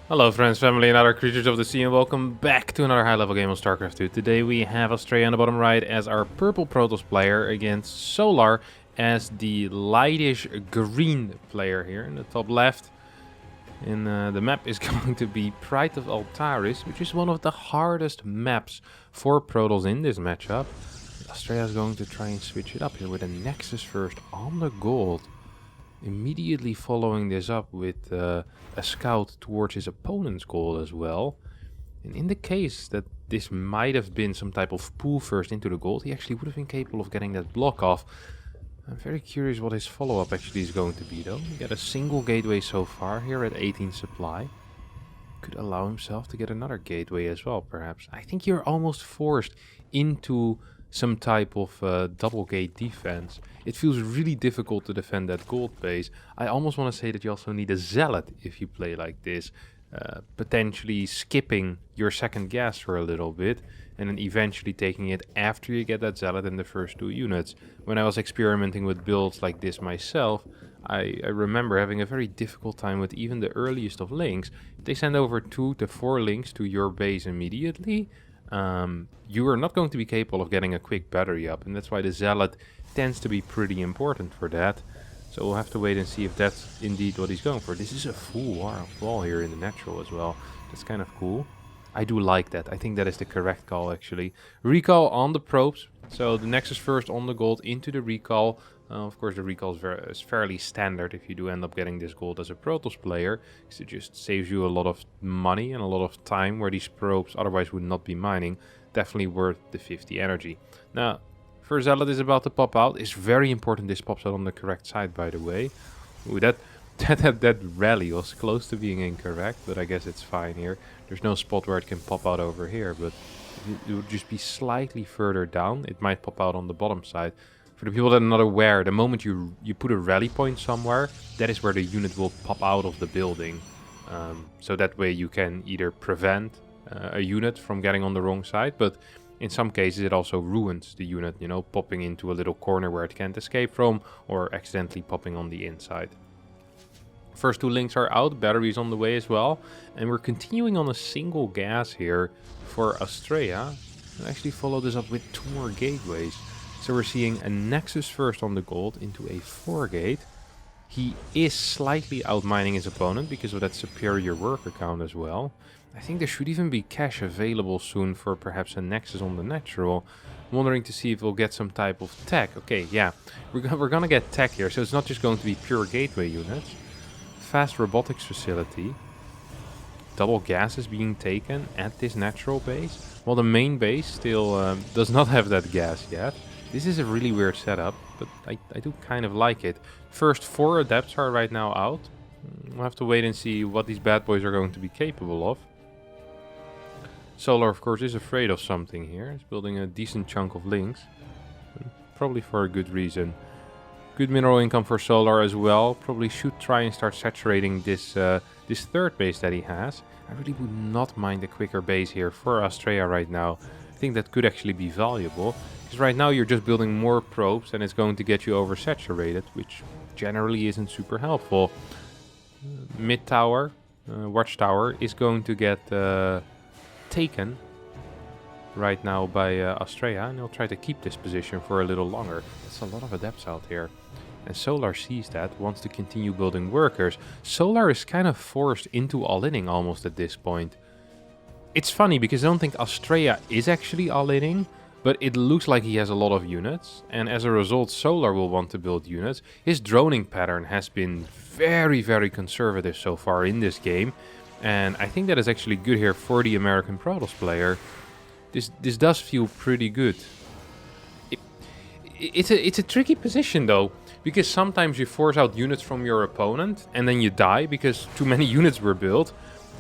Hello friends, family and other creatures of the sea, and welcome back to another high level game on StarCraft 2. Today we have Astrea on the bottom right as our purple Protoss player against Solar as the lightish green player here in the top left. And the map is going to be Pride of Altaris, which is one of the hardest maps for Protoss in this matchup. Astrea is going to try and switch it up here with a Nexus first on the gold. Immediately following this up with a scout towards his opponent's goal as well. And in the case that this might have been some type of pull first into the gold, he actually would have been capable of getting that block off. I'm very curious what his follow-up actually is going to be though. He got a single gateway so far here at 18 supply. Could allow himself to get another gateway as well perhaps. I think you're almost forced into some type of double gate defense. It feels really difficult to defend that gold base. I almost want to say that you also need a zealot if you play like this. Potentially skipping your second gas for a little bit and then eventually taking it after you get that zealot in the first two units. When I was experimenting with builds like this myself, I remember having a very difficult time with even the earliest of links. If they send over 2 to 4 links to your base immediately, you are not going to be capable of getting a quick battery up, and that's why the zealot tends to be pretty important for that. So we'll have to wait and see if that's indeed what he's going for. This is a full wall here in the natural as well. That's kind of cool. I do like that. I think that is the correct call actually. Recall on the probes. So the Nexus first on the gold into the recall. Of course the recall is fairly standard if you do end up getting this gold as a Protoss player, because it just saves you a lot of money and a lot of time where these probes otherwise would not be mining. Definitely worth the 50 energy. Now, first zealot is about to pop out. It's very important this pops out on the correct side, by the way. Ooh, that rally was close to being incorrect, but I guess it's fine here. There's no spot where it can pop out over here, but it would just be slightly further down. It might pop out on the bottom side. For the people that are not aware, the moment you put a rally point somewhere, that is where the unit will pop out of the building. So that way you can either prevent a unit from getting on the wrong side, but in some cases it also ruins the unit, you know, popping into a little corner where it can't escape from, or accidentally popping on the inside. First 2 links are out, batteries on the way as well, and we're continuing on a single gas here for Astrea. I'll actually follow this up with 2 more gateways. So we're seeing a Nexus first on the gold into a 4 gate. He is slightly outmining his opponent because of that superior worker count as well. I think there should even be cash available soon for perhaps a Nexus on the natural. I'm wondering to see if we'll get some type of tech. Okay, yeah, we're gonna get tech here, so it's not just going to be pure gateway units. Fast robotics facility. Double gas is being taken at this natural base, while the main base still does not have that gas yet. This is a really weird setup, but I do kind of like it. First 4 adepts are right now out. We'll have to wait and see what these bad boys are going to be capable of. Solar, of course, is afraid of something here. He's building a decent chunk of links, probably for a good reason. Good mineral income for Solar as well. Probably should try and start saturating this this third base that he has. I really would not mind a quicker base here for Astrea right now. I think that could actually be valuable, because right now you're just building more probes and it's going to get you oversaturated, which generally isn't super helpful. Mid tower, watchtower, is going to get taken right now by Astrea, and he'll try to keep this position for a little longer. That's a lot of adepts out here. And Solar sees that, wants to continue building workers. Solar is kind of forced into all-inning almost at this point. It's funny because I don't think Astrea is actually all-inning, but it looks like he has a lot of units, and as a result Solar will want to build units. His droning pattern has been very, very conservative so far in this game, and I think that is actually good here for the American Protoss player. This does feel pretty good. It's a tricky position though, because sometimes you force out units from your opponent and then you die because too many units were built.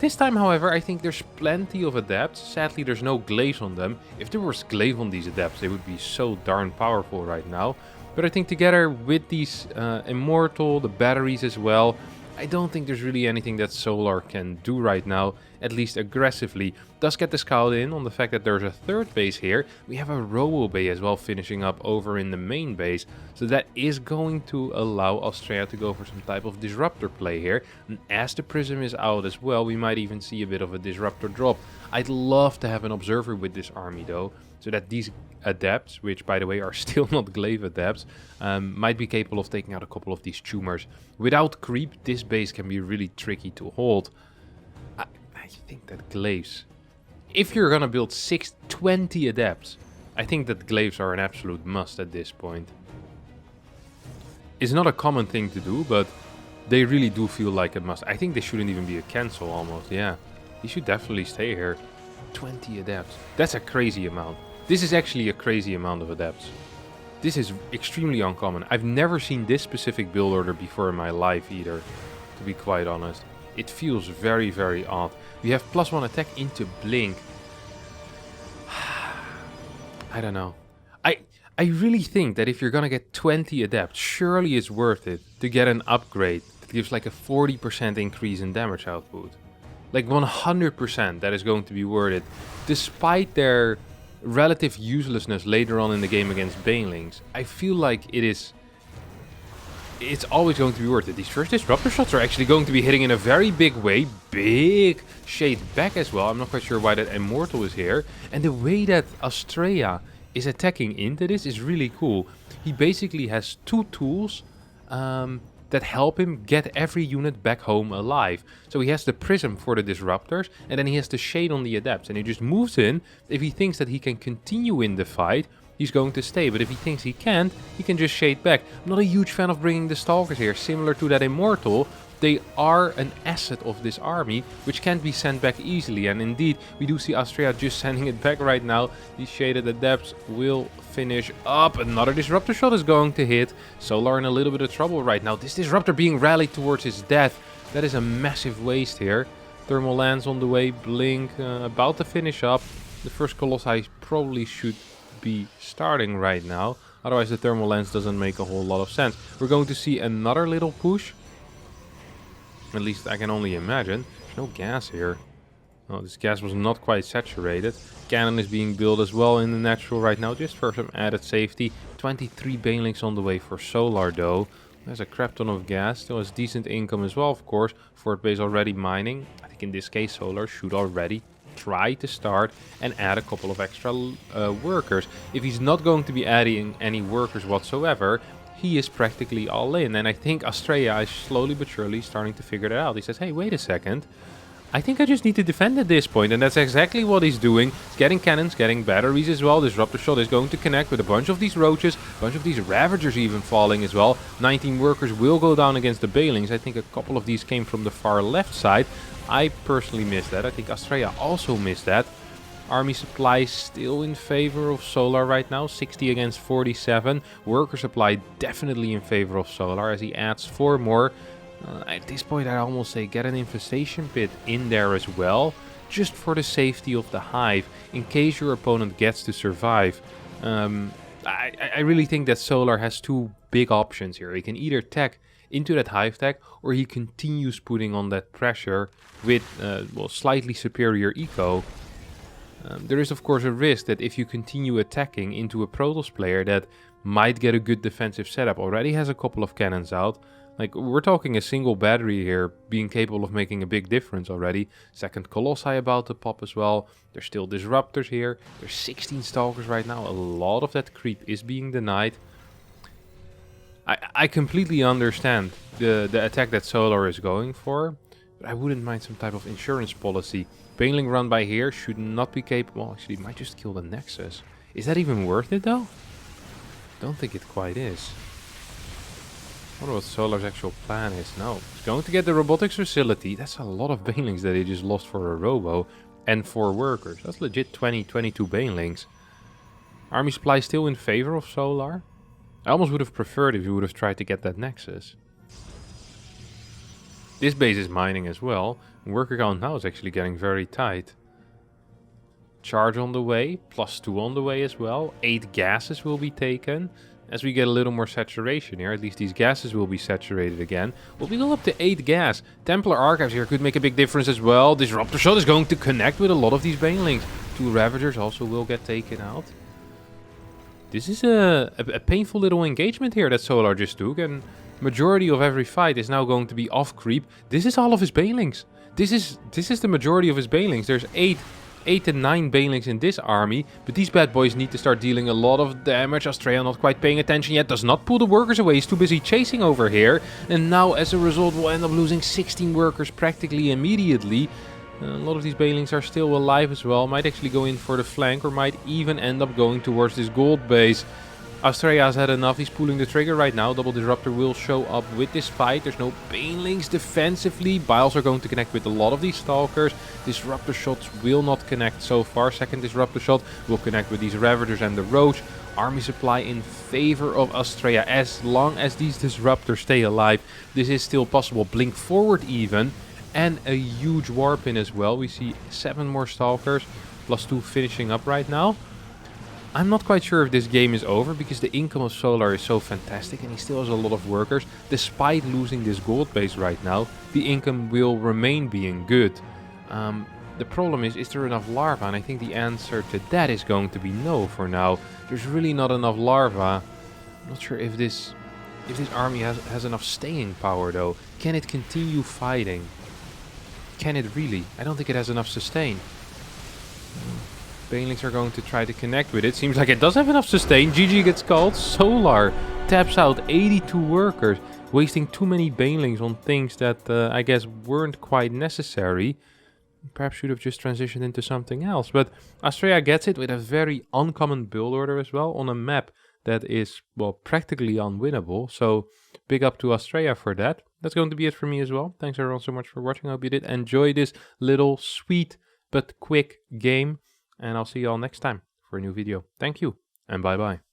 This time, however, I think there's plenty of adepts. Sadly, there's no glaive on them. If there was glaive on these adepts, they would be so darn powerful right now. But I think together with these Immortal, the batteries as well, I don't think there's really anything that Solar can do right now, at least aggressively. Does get the scout in on the fact that there's a third base here. We have a Robo Bay as well finishing up over in the main base. So that is going to allow Astrea to go for some type of disruptor play here. And as the Prism is out as well, we might even see a bit of a disruptor drop. I'd love to have an observer with this army though, so that these adepts, which by the way are still not glaive adepts, might be capable of taking out a couple of these tumors. Without creep, this base can be really tricky to hold. I think that glaives, if you're gonna build 20 adepts, I think that glaives are an absolute must at this point. It's not a common thing to do, but they really do feel like a must. I think they shouldn't even be a cancel almost, yeah. He should definitely stay here. 20 adepts. That's a crazy amount. This is actually a crazy amount of adepts. This is extremely uncommon. I've never seen this specific build order before in my life either, to be quite honest. It feels very, very odd. We have +1 attack into blink. I don't know. I really think that if you're gonna get 20 adepts, surely it's worth it to get an upgrade that gives like a 40% increase in damage output. Like 100% that is going to be worth it, despite their relative uselessness later on in the game against Banelings. I feel like it's always going to be worth it. These first disruptor shots are actually going to be hitting in a very big way. Big shade back as well. I'm not quite sure why that Immortal is here. And the way that Astrea is attacking into this is really cool. He basically has two tools that help him get every unit back home alive. So he has the Prism for the disruptors, and then he has the Shade on the adepts, and he just moves in. If he thinks that he can continue in the fight, he's going to stay, but if he thinks he can't, he can just shade back. I'm not a huge fan of bringing the Stalkers here. Similar to that Immortal, they are an asset of this army, which can't be sent back easily, and indeed, we do see Astrea just sending it back right now. These shaded adepts will finish up. Another disruptor shot is going to hit. Solar in a little bit of trouble right now. This disruptor being rallied towards his death. That is a massive waste here. Thermal lands on the way. Blink about to finish up. The first Colossi probably should be starting right now. Otherwise the thermal lens doesn't make a whole lot of sense. We're going to see another little push. At least I can only imagine. There's no gas here. Oh, this gas was not quite saturated. Cannon is being built as well in the natural right now, just for some added safety. 23 Banelings on the way for Solar though. There's a crap ton of gas. Still has decent income as well, of course. Fort base already mining. I think in this case Solar should already try to start and add a couple of extra workers. If he's not going to be adding any workers whatsoever, he is practically all in. And I think Astrea is slowly but surely starting to figure that out. He says, hey, wait a second. I think I just need to defend at this point, and that's exactly what he's doing. He's getting cannons, getting batteries as well. Disruptor shot is going to connect with a bunch of these roaches, a bunch of these ravagers even falling as well. 19 workers will go down against the Banelings. I think a couple of these came from the far left side. I personally missed that. I think Astrea also missed that. Army supply still in favor of Solar right now, 60 against 47. Worker supply definitely in favor of Solar as he adds 4 more. At this point I almost say get an infestation pit in there as well, just for the safety of the hive, in case your opponent gets to survive. I really think that Solar has two big options here. He can either tech into that hive tech, or he continues putting on that pressure with well, slightly superior eco. There is of course a risk that if you continue attacking into a Protoss player that might get a good defensive setup, already has a couple of cannons out. Like, we're talking a single battery here being capable of making a big difference already. Second Colossi about to pop as well. There's still disruptors here. There's 16 stalkers right now. A lot of that creep is being denied. I completely understand the attack that Solar is going for, but I wouldn't mind some type of insurance policy. Baneling run by here should not be capable. Actually, it might just kill the Nexus. Is that even worth it though? Don't think it quite is. I wonder what Solar's actual plan is. No, he's going to get the robotics facility. That's a lot of Banelings that he just lost for a robo. And 4 workers. That's legit 22 Banelings. Army supply still in favor of Solar. I almost would have preferred if he would have tried to get that Nexus. This base is mining as well. Worker count now is actually getting very tight. Charge on the way. +2 on the way as well. 8 gases will be taken. as we get a little more saturation here, at least these gases will be saturated again. Well, we go up to 8 gas. Templar Archives here could make a big difference as well. Disruptor Shot is going to connect with a lot of these Banelings. 2 Ravagers also will get taken out. This is a painful little engagement here that Solar just took, and majority of every fight is now going to be off creep. This is all of his Banelings. This is the majority of his Banelings. There's 8 to 9 Banelings in this army, but these bad boys need to start dealing a lot of damage. Astrea not quite paying attention yet, does not pull the workers away, he's too busy chasing over here, and now as a result we'll end up losing 16 workers practically immediately. A lot of these Banelings are still alive as well, might actually go in for the flank or might even end up going towards this gold base. Astrea has had enough, he's pulling the trigger right now. Double Disruptor will show up with this fight. There's no Banelings defensively. Biles are going to connect with a lot of these Stalkers. Disruptor shots will not connect so far. Second Disruptor shot will connect with these Ravagers and the Roach. Army supply in favor of Astrea. As long as these Disruptors stay alive, this is still possible. Blink forward even. And a huge warp in as well. We see 7 more Stalkers, plus 2 finishing up right now. I'm not quite sure if this game is over, because the income of Solar is so fantastic and he still has a lot of workers. Despite losing this gold base right now, the income will remain being good. The problem is there enough larva? And I think the answer to that is going to be no for now. There's really not enough larva. I'm not sure if this army has enough staying power though. Can it continue fighting? Can it really? I don't think it has enough sustain. Banelings are going to try to connect with it. Seems like it does have enough sustain. GG gets called. Solar taps out 82 workers, wasting too many Banelings on things that I guess weren't quite necessary. Perhaps should have just transitioned into something else. But Astrea gets it with a very uncommon build order as well on a map that is, well, practically unwinnable. So big up to Astrea for that. That's going to be it for me as well. Thanks everyone so much for watching. I hope you did enjoy this little sweet but quick game. And I'll see you all next time for a new video. Thank you and bye bye.